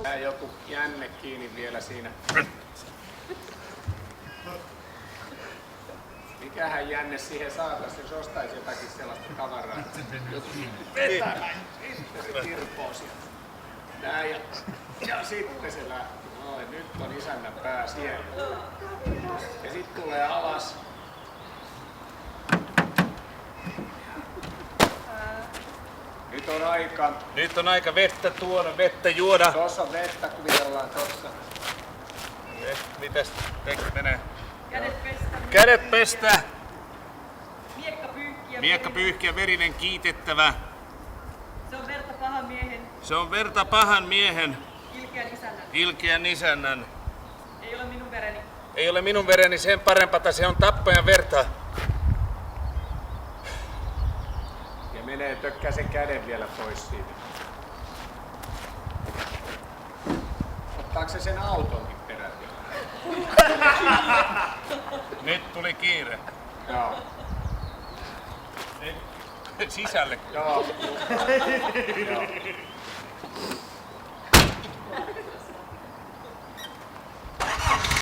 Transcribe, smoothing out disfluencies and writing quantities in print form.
Tää joku jänne kiinni vielä siinä. Mikähän jänne siihen saataisiin, jos ostaisi jotakin sellaista tavaraa. Vetämään. Sitten se kirpoo sieltä. Näin ja sitten se lähti. Noin, nyt on isännän pää siellä. Ja sitten tulee alas. Nyt on aika vettä tuoda, vettä juoda. Tuossa on vettä, kuvitellaan tossa. Mitäs tekst menee? Kädet pestä. Miekka pyyhkiä, verinen kiitettävä. Se on verta pahan miehen. Se on verta pahan miehen. Ilkeän isännän. Ei ole minun vereni. Ei ole minun vereni, sen parempata se on tappajan verta. Ja menee tökkää sen käden vielä pois siitä. Ottaako se sen autonkin peräti? Nyt tuli kiire. Joo. Sisälle. Joo. Joo.